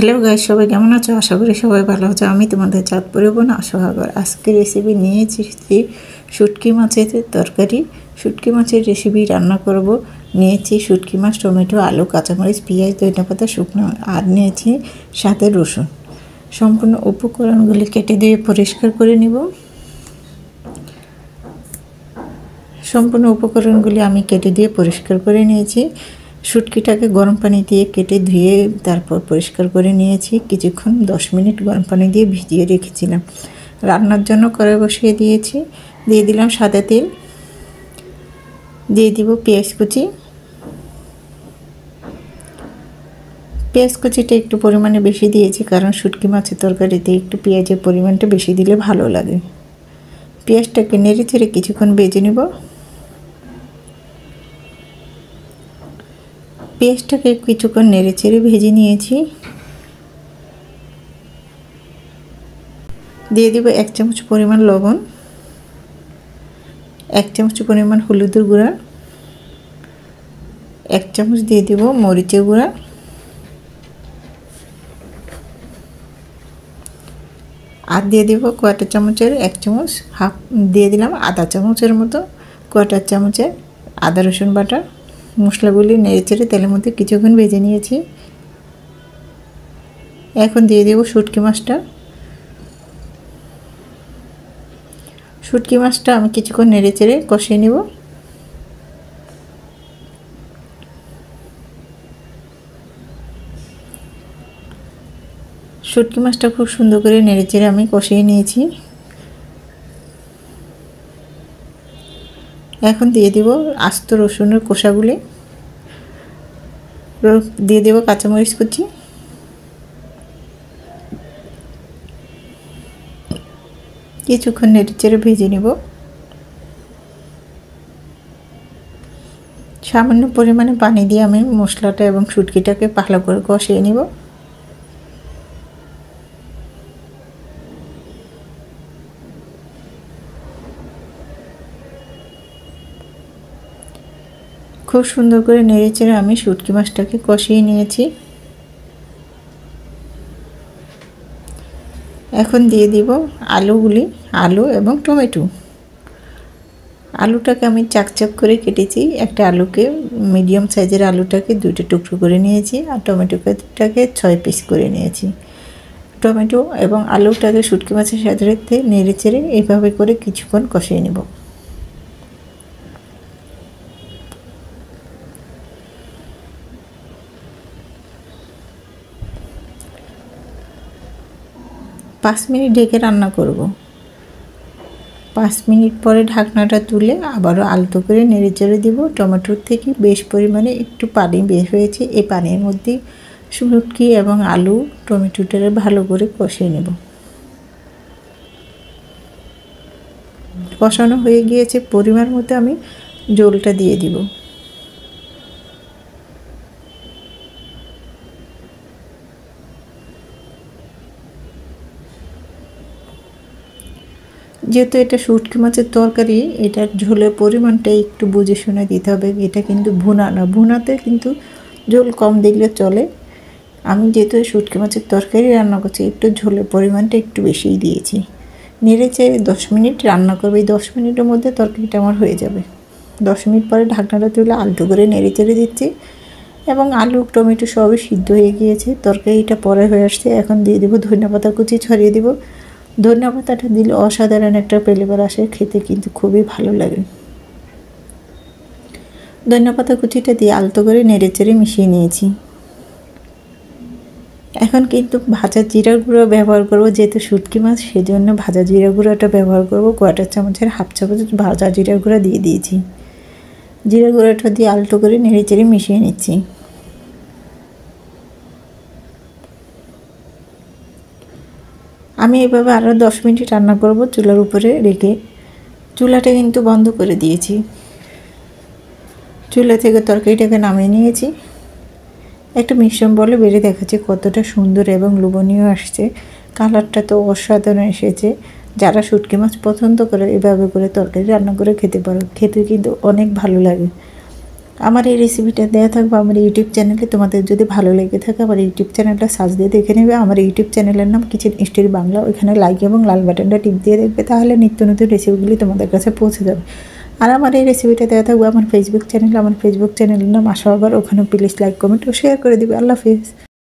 Hello guys, সবাই কেমন আছো? আশা করি সবাই ভালো আছো। আমি তোমাদের চাঁদপুরে বোন সোহাগর। আজকে রেসিপি নিয়েছি শুটকি মাছের তরকারি। শুটকি মাছের রেসিপি রান্না করব। নিয়েছি শুটকি মাছ, টমেটো, আলু, কাঁচামরিচ, পেঁয়াজ, ধনেপাতা, শুকনো আর নিয়েছি সাথে রসুন। সম্পূর্ণ উপকরণগুলি কেটে দিয়ে পরিষ্কার করে নিব। সম্পূর্ণ উপকরণগুলি আমি কেটে দিয়ে পরিষ্কার করে নিয়েছি। শুটকিটাকে গরম পানি দিয়ে কেটে ধুয়ে তারপর পরিষ্কার করে নিয়েছি। কিছুক্ষণ 10 মিনিট গরম পানি দিয়ে ভিজিয়ে রেখেছিলাম। রান্নার জন্য কড়াই বসিয়ে দিয়েছি। দিয়ে দিলাম সাদা তেল, দিয়ে দিব পেঁয়াজ কুচি। পেঁয়াজ কুচিটা একটু পরিমাণে বেশি দিয়েছি, কারণ শুটকি মাছের তরকারিতে একটু পেঁয়াজের পরিমাণটা বেশি দিলে ভালো লাগে। পেঁয়াজটাকে নেড়ে চেড়ে কিছুক্ষণ ভেজে নেব। পেঁয়াজটাকে কিছুক্ষণ নেড়ে চেড়ে ভেজে নিয়েছি। দিয়ে দেব 1 চামচ পরিমাণ লবণ, 1 চামচ পরিমাণ হলুদের গুঁড়া, 1 চামচ দিয়ে দেব মরিচের গুঁড়া, আর দিয়ে দেব কোয়াটার চামচের 1 চামচ হাফ দিয়ে দিলাম আধা চামচের মতো কোয়াটার চামচের আদা রসুন বাটা। মশলাগুলি নেড়ে চেড়ে তেলের মধ্যে কিছুক্ষণ ভেজে নিয়েছি। এখন দিয়ে দেব শুটকি মাছটা। শুটকি মাছটা আমি কিছুক্ষণ নেড়ে চেড়ে কষিয়ে নেব। শুটকি মাছটা খুব সুন্দর করে নেড়ে চেড়ে আমি কষিয়ে নিয়েছি। এখন দিয়ে দেব আস্ত রসুনের কোষাগুলি, দিয়ে দেব কাঁচামরিচ কুচি, কিছুক্ষণ নেড়ে চেড়ে ভেজে নেব। সামান্য পরিমাণে পানি দিয়ে আমি মশলাটা এবং শুটকিটাকে ভালো করে কষিয়ে নেব। খুব সুন্দর করে নেড়ে চেড়ে আমি শুটকি মাছটাকে কষিয়ে নিয়েছি। এখন দিয়ে দিব আলুগুলি, আলু এবং টমেটো। আলুটাকে আমি চাকচাক করে কেটেছি। একটা আলুকে মিডিয়াম সাইজের আলুটাকে 2টা টুকরো করে নিয়েছি, আর টমেটোটাকে 6 পিস করে নিয়েছি। টমেটো এবং আলুটাকে শুটকি মাছের সাথে নেড়ে চেড়ে এইভাবে করে কিছুক্ষণ কষিয়ে নেব। পাঁচ মিনিট ঢেকে রান্না করব। 5 মিনিট পরে ঢাকনাটা তুলে আবারও আলতো করে নেড়ে চেড়ে দেব। টমেটোর থেকে বেশ পরিমাণে একটু পানি বের হয়েছে। এই পানির মধ্যে শুটকি এবং আলু টমেটোটা ভালো করে কষিয়ে নেব। কষানো হয়ে গিয়েছে, পরিমাণ মতো আমি জলটা দিয়ে দিব। যেহেতু এটা শুটকি মাছের তরকারি, এটার ঝোলের পরিমাণটা একটু বুঝে শুনে দিতে হবে। এটা কিন্তু ভুনা না, ভুনাতে কিন্তু ঝোল কম দিলে চলে। আমি যেহেতু শুটকি মাছের তরকারি রান্না করছি, একটু ঝোলের পরিমাণটা একটু বেশিই দিয়েছি। নেড়ে চেড়ে 10 মিনিট রান্না করবে। এই 10 মিনিটের মধ্যে তরকারিটা আমার হয়ে যাবে। 10 মিনিট পরে ঢাকনাটা তুলে আলতো করে নেড়ে চেড়ে দিচ্ছি, এবং আলু টমেটো সবই সিদ্ধ হয়ে গিয়েছে। তরকারিটা পরে হয়ে আসছে। এখন দিয়ে দেবো ধনেপাতা কুচি, ছড়িয়ে দেবো। ধনেপাতাটা দিলে অসাধারণ একটা ফ্লেভার আসে, খেতে কিন্তু খুবই ভালো লাগে। ধনেপাতা কুচিটা দিয়ে আলতো করে নেড়ে চেড়ে মিশিয়ে নিয়েছি। এখন কিন্তু ভাজা জিরার গুঁড়ো ব্যবহার করব। যেহেতু শুটকি মাছ, সেজন্য ভাজা জিরা গুঁড়োটা ব্যবহার করব। কোয়াটার চামচের হাফ চামচ ভাজা জিরা গুঁড়ো দিয়ে দিয়েছি। জিরা গুঁড়োটা দিয়ে আলতো করে নেড়ে চেড়ে মিশিয়ে নিচ্ছি। আমি এভাবে আরও 10 মিনিট রান্না করব চুলার উপরে রেখে। চুলাটা কিন্তু বন্ধ করে দিয়েছি। চুলা থেকে তরকারিটাকে নামিয়ে নিয়েছি। একটা মিশ্রণ বলে বেড়ে দেখাচ্ছি কতটা সুন্দর এবং লোভনীয় আসছে। কালারটা তো অসাধারণ এসেছে। যারা শুটকি মাছ পছন্দ করে, এভাবে করে তরকারি রান্না করে খেতে পারো, খেতে কিন্তু অনেক ভালো লাগে। আমার এই রেসিপিটা দেওয়া থাকবে আমার ইউটিউব চ্যানেলে। তোমাদের যদি ভালো লেগে থাকে আমার ইউটিউব চ্যানেলটা সার্চ দিয়ে দেখে নেবে। আমার ইউটিউব চ্যানেলের নাম কিচেন স্টোরি বাংলা। ওইখানে লাইক এবং লাল বাটনটা টিপ দিয়ে দেখবে, তাহলে নিত্য নতুন রেসিপিগুলি তোমাদের কাছে পৌঁছে যাবে। আর আমার এই রেসিপিটা দেওয়া থাকবে আমার ফেসবুক চ্যানেলে। আমার ফেসবুক চ্যানেলের নাম আশা আবার, ওখানে প্লিজ লাইক কমেন্ট ও শেয়ার করে দিবে। আল্লাহ হাফিজ।